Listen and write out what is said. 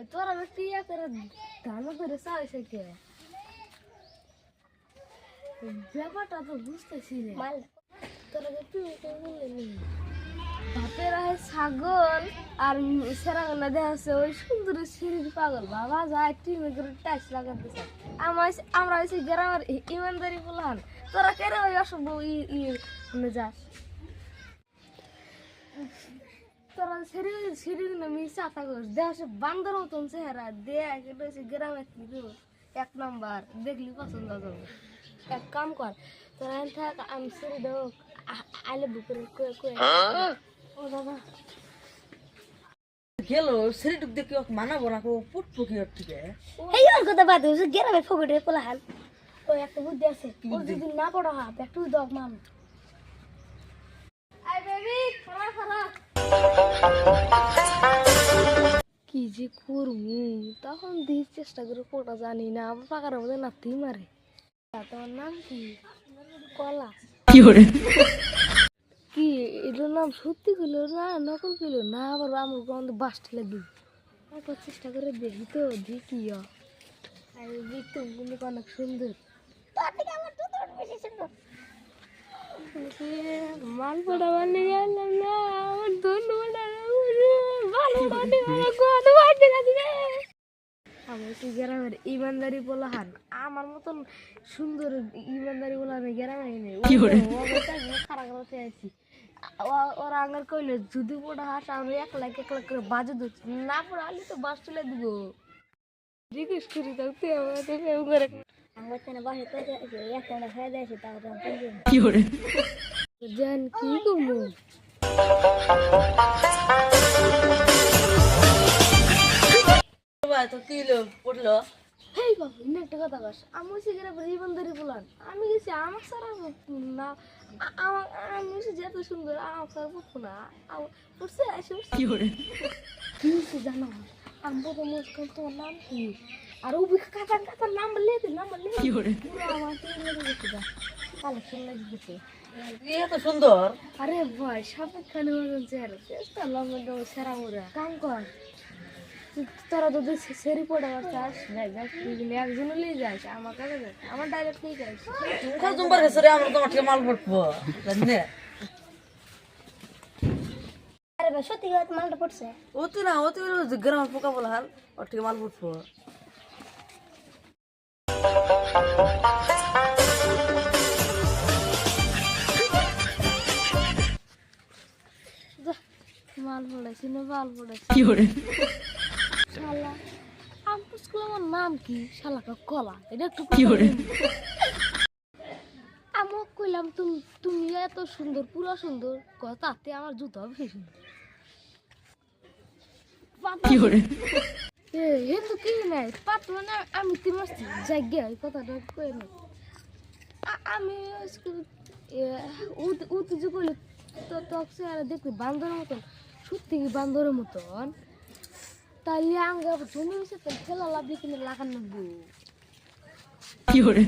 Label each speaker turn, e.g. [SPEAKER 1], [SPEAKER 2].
[SPEAKER 1] তোরা টিয়া করে ধান করে চাইছে কে ব্যাপারটা তো বুঝতেছি রে তোরা তুই বললি বাপের ছাগল আর সেরাঙ্গনা দেখা যাচ্ছে ওই সুন্দর সিঁড়ির পাগল বাবা যায় টিমে করে টাইস লাগাতে চায় আমরা হয়েছি গ্রামের ইমানদারি বললাম তোরা কেন ওই অসভ্য ইয়ে যাস তোরা সিঁড়ি নামি চাতা কর দেখ বান্দর মতন চেহারা দেখ এটা হচ্ছে গ্রামের এক নম্বর দেখলি পছন্দ করবো এক কাম কর তোরা থাক আমি সিঁড়ি দেবো আইলে বুকের ও বাবা
[SPEAKER 2] গেল শরীরটুক দেখে মানাবো না পুটপু কি ওর থেকে
[SPEAKER 1] এই ওর কথা বাদ দে গ্রামের ফকটে পোলা হাল ও একটা বুদ্ধি আছে ও যদি না পড়া হাত একটু দক মাম আই বেবি খারাপ খারাপ কি যে করবো তখন দিয়ে চেষ্টা করে পড়া জানি না আমার পাকার মধ্যে নাতি মারে তোমার নাম কি কলা
[SPEAKER 2] কি করে
[SPEAKER 1] কি এটার নাম সত্যি কইলো না নকল কইলো না আবার আমার গন্ধ বাস ঠেলে দিই একবার চেষ্টা করে দেখি তো দেখি আর দেখতে কিন্তু অনেক সুন্দর মাল পড়া মানে গেলাম না আমার ধন্যবাদ আমার কি গ্রামের ইমানদারি বলাহান আমার মতন সুন্দর ইমানদারি বলাহান গ্রামে নেই খারাপ আছি ওরা আঙার কইলে যদি পড়া হাস আমি এক লাখ করে বাজে দিচ্ছি না পড়া আলি তো বাস তুলে দিব রিকোয়েস্ট করি থাকতে আমার বাসে একটা হয়ে যাচ্ছে তাহলে
[SPEAKER 2] কি করে
[SPEAKER 1] জান কি করবো
[SPEAKER 2] তো কি হলো পড়লো
[SPEAKER 1] হেই বাবু একটা কথা বাস আমি হচ্ছে গ্রামের ইমানদারি বলান আমি গেছি আমার সারা না আমি হচ্ছে যেত সুন্দর আমার সারা বুঝবো না পড়ছে আসে
[SPEAKER 2] কি করে
[SPEAKER 1] কি হচ্ছে জানো আমি বলবো মুসকান তোমার নাম কি আর ও কাতার নাম বললে
[SPEAKER 2] কি করে
[SPEAKER 1] আমার কালেকশন লাগি গেছে
[SPEAKER 2] এত সুন্দর
[SPEAKER 1] আরে ভাই সাপেক খালি ওজন চেহারা চেষ্টা লম্বা সেরা মোরা কাম কর তোরা যদি সেরি পড়ে চাস একজন নিয়ে যাস আমার কাছে যাস আমার ডাইরেক্ট নিয়ে যাস
[SPEAKER 2] তোমার কাছে রে আমরা তোমার থেকে মাল পড়বো জানি
[SPEAKER 1] আরে ভাই সত্যি মালটা পড়ছে
[SPEAKER 2] ও তুই না ও তুই গ্রাম পোকা বলা হাল ওর থেকে মাল পড়বো
[SPEAKER 1] মাল পড়েছি না মাল পড়েছি
[SPEAKER 2] কি করে
[SPEAKER 1] শালা আমি পুষ্কুল আমার নাম কি শালাকা কলা এটা একটু
[SPEAKER 2] কি করে
[SPEAKER 1] আমি কইলাম তুমি এত সুন্দর পুরো সুন্দর তাতে আমার জুতো বেশি সুন্দর
[SPEAKER 2] কি করে
[SPEAKER 1] এ তো কি নাই পাত মানে আমি তোমার জায়গা এই কথাটা কই না আমি স্কুল উঠে যে কইলে তো তখন আর দেখবি বান্দরের মতন সত্যি কি বান্দরের মতন তাইলে আঙ্গে জমি হয়েছে তো খেলা লাভ কিনে লাগানো
[SPEAKER 2] কি করে